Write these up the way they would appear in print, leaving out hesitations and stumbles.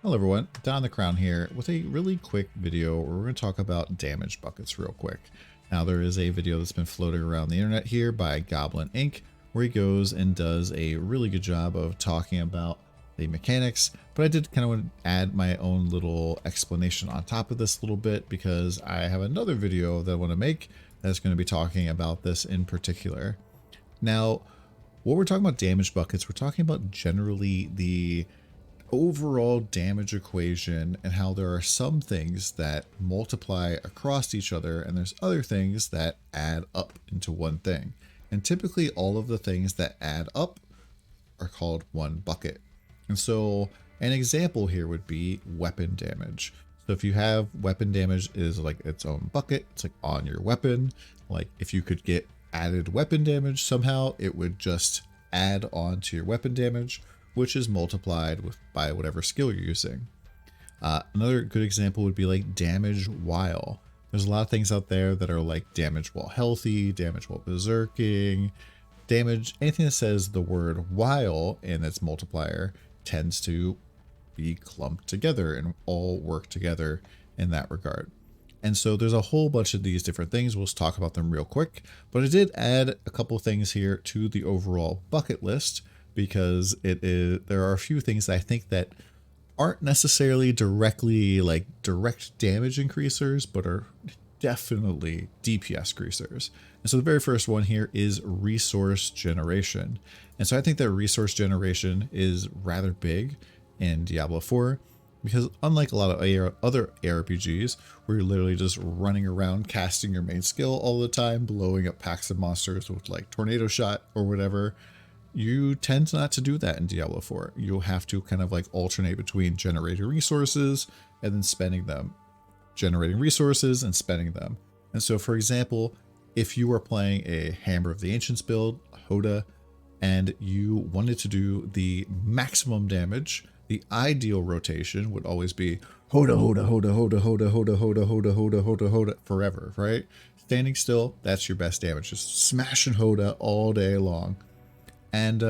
Hello everyone, DonTheCrown here with a really quick video where we're going to talk about damage buckets real quick. Now there is a video that's been floating around the internet here by Goblin Inc. where he goes and does a really good job of talking about the mechanics, but I did kind of want to add my own little explanation on top of this a little bit because I have another video that I want to make that's going to be talking about this in particular. Now, what we're talking about damage buckets, we're talking about generally the overall damage equation and how there are some things that multiply across each other and there's other things that add up into one thing. And typically all of the things that add up are called one bucket. And so an example here would be weapon damage. So if you have weapon damage is like its own bucket, it's like on your weapon. Like if you could get added weapon damage somehow, it would just add on to your weapon damage, which is multiplied by whatever skill you're using. Another good example would be like damage while. There's a lot of things out there that are like damage while healthy, damage while berserking, damage, anything that says the word while in its multiplier tends to be clumped together and all work together in that regard. And so there's a whole bunch of these different things. We'll just talk about them real quick, but I did add a couple things here to the overall bucket list because there are a few things that I think that aren't necessarily directly like direct damage increasers, but are definitely DPS increasers. And so the very first one here is resource generation. And so I think that resource generation is rather big in Diablo IV because unlike a lot of other ARPGs where you're literally just running around casting your main skill all the time, blowing up packs of monsters with like tornado shot or whatever, you tend not to do that in Diablo IV. You'll have to kind of like alternate between generating resources and then spending them, generating resources and spending them. And so for example, if you were playing a Hammer of the Ancients build, Hoda, and you wanted to do the maximum damage, the ideal rotation would always be Hoda, Hoda, Hoda, Hoda, Hoda, Hoda, Hoda, Hoda, Hoda, Hoda, Hoda, forever, right? Standing still, that's your best damage. Just smashing Hoda all day long. And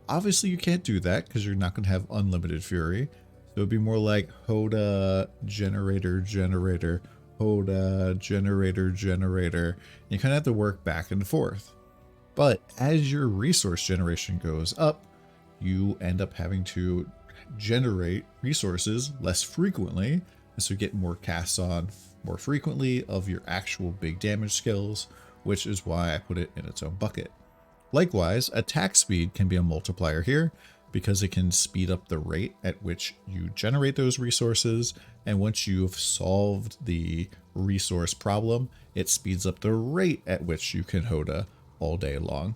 obviously you can't do that because you're not going to have unlimited fury. So it'd be more like Hoda, generator, generator, Hoda, generator, generator. You kind of have to work back and forth. But as your resource generation goes up, you end up having to generate resources less frequently. And so you get more casts on more frequently of your actual big damage skills, which is why I put it in its own bucket. Likewise, attack speed can be a multiplier here because it can speed up the rate at which you generate those resources. And once you've solved the resource problem, it speeds up the rate at which you can Hoda all day long.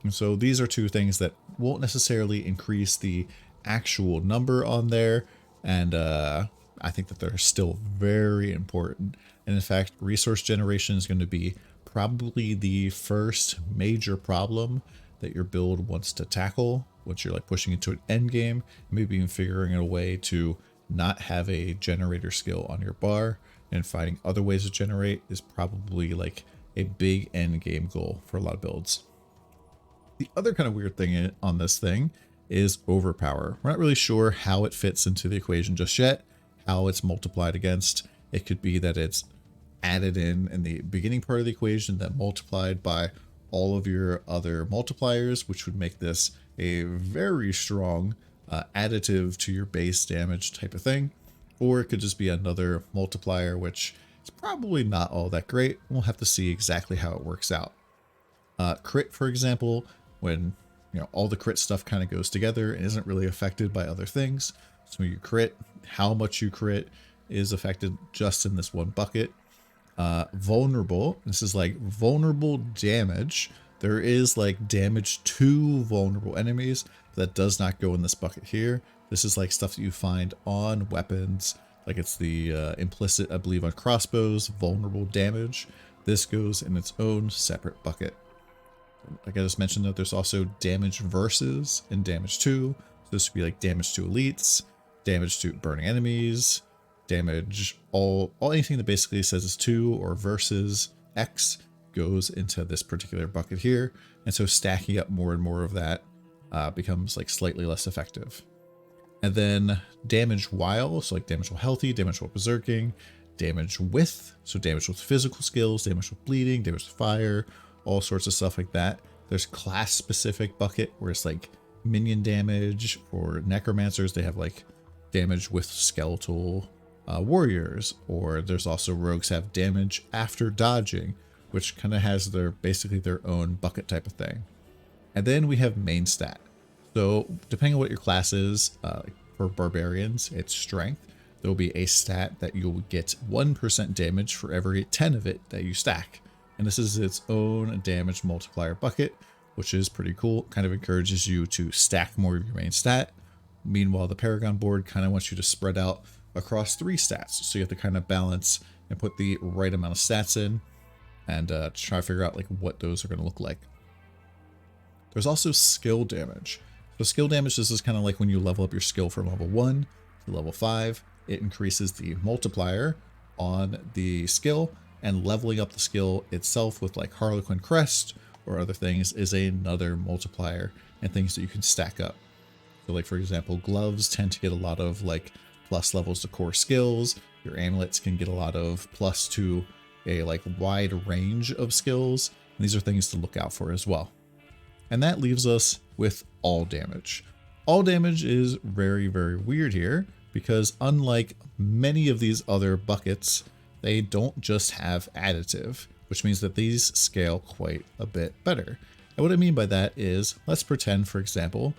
And so these are two things that won't necessarily increase the actual number on there. And I think that they're still very important. And in fact, resource generation is going to be probably the first major problem that your build wants to tackle once you're like pushing into an end game, maybe even figuring out a way to not have a generator skill on your bar and finding other ways to generate is probably like a big end game goal for a lot of builds. The other kind of weird thing on this thing is overpower. We're not really sure how it fits into the equation just yet, how it's multiplied against. It could be that it's added in the beginning part of the equation, that multiplied by all of your other multipliers, which would make this a very strong additive to your base damage type of thing. Or it could just be another multiplier, which is probably not all that great. We'll have to see exactly how it works out. Crit, for example, when all the crit stuff kind of goes together and isn't really affected by other things. So when you crit, how much you crit is affected just in this one bucket. Vulnerable, this is like vulnerable damage. There is like damage to vulnerable enemies, but that does not go in this bucket here. This is like stuff that you find on weapons, like it's the implicit, I believe, on crossbows, vulnerable damage. This goes in its own separate bucket. Like I just mentioned, that there's also damage versus and damage to. So this would be like damage to elites, damage to burning enemies, damage, all anything that basically says is to or versus X goes into this particular bucket here. And so stacking up more and more of that becomes like slightly less effective. And then damage while, so like damage while healthy, damage while berserking, damage with, so damage with physical skills, damage with bleeding, damage with fire, all sorts of stuff like that. There's class specific bucket where it's like minion damage. For necromancers, they have like damage with skeletal warriors, or there's also rogues have damage after dodging, which kind of has their basically their own bucket type of thing. And then we have main stat. So depending on what your class is, for barbarians, it's strength. There will be a stat that you'll get 1% damage for every 10 of it that you stack. And this is its own damage multiplier bucket, which is pretty cool. Kind of encourages you to stack more of your main stat. Meanwhile, the Paragon board kind of wants you to spread out across 3 stats. So you have to kind of balance and put the right amount of stats in and try to figure out like what those are going to look like. There's also skill damage. So skill damage, this is kind of like when you level up your skill from level 1 to level 5. It increases the multiplier on the skill, and leveling up the skill itself with like Harlequin Crest or other things is another multiplier and things that you can stack up. So like for example, gloves tend to get a lot of like plus levels to core skills. Your amulets can get a lot of plus to a like wide range of skills. And these are things to look out for as well. And that leaves us with all damage. All damage is very, very weird here because unlike many of these other buckets, they don't just have additive, which means that these scale quite a bit better. And what I mean by that is, let's pretend, for example,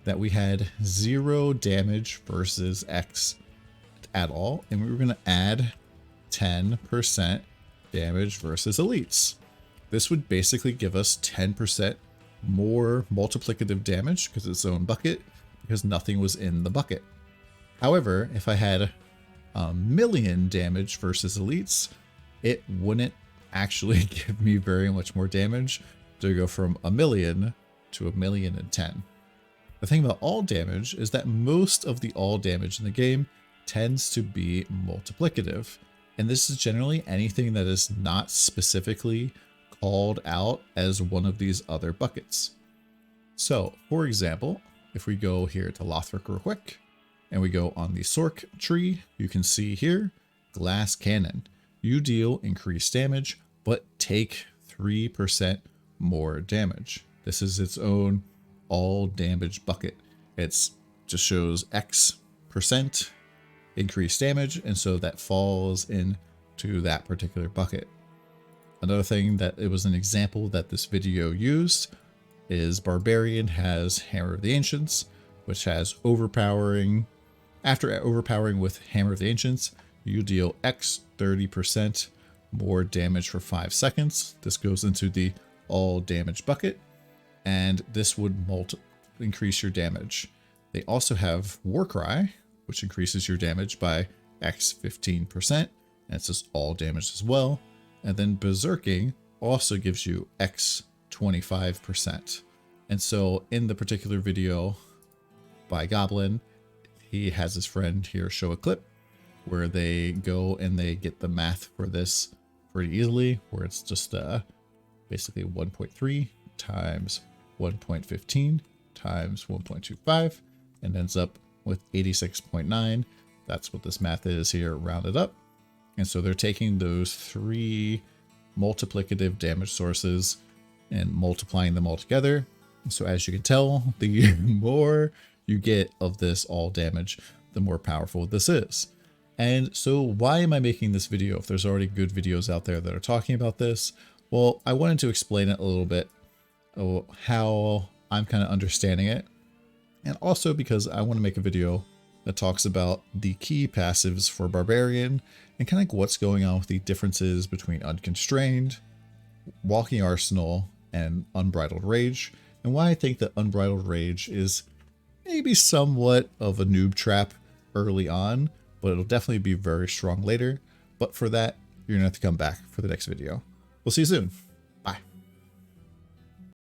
that we had 0 damage versus X at all, and we were going to add 10% damage versus elites. This would basically give us 10% more multiplicative damage because it's its own bucket, because nothing was in the bucket. However, if I had a million damage versus elites, it wouldn't actually give me very much more damage to go from 1 million to 1,000,010. The thing about all damage is that most of the all damage in the game tends to be multiplicative. And this is generally anything that is not specifically called out as one of these other buckets. So, for example, if we go here to Lothric real quick, and we go on the Sork tree, you can see here, Glass Cannon. You deal increased damage, but take 3% more damage. This is its own all damage bucket. It's just shows X% increased damage, and so that falls into that particular bucket. Another thing that it was an example that this video used is Barbarian has Hammer of the Ancients, which has overpowering. After overpowering with Hammer of the Ancients, you deal X 30% more damage for 5 seconds. This goes into the all damage bucket, and this would increase your damage. They also have Warcry, which increases your damage by X 15%, and it's just all damage as well. And then Berserking also gives you X 25%. And so in the particular video by Goblin, he has his friend here show a clip where they go and they get the math for this pretty easily, where it's just basically 1.3 times 1.15 times 1.25 and ends up with 86.9. That's what this math is here, rounded up. And so they're taking those 3 multiplicative damage sources and multiplying them all together. So as you can tell, the more you get of this all damage, the more powerful this is. And so why am I making this video if there's already good videos out there that are talking about this? Well, I wanted to explain it a little bit, how I'm kind of understanding it. And also because I want to make a video that talks about the key passives for Barbarian and kind of like what's going on with the differences between Unconstrained, Walking Arsenal, and Unbridled Rage, and why I think that Unbridled Rage is maybe somewhat of a noob trap early on, but it'll definitely be very strong later. But for that, you're gonna have to come back for the next video. We'll see you soon.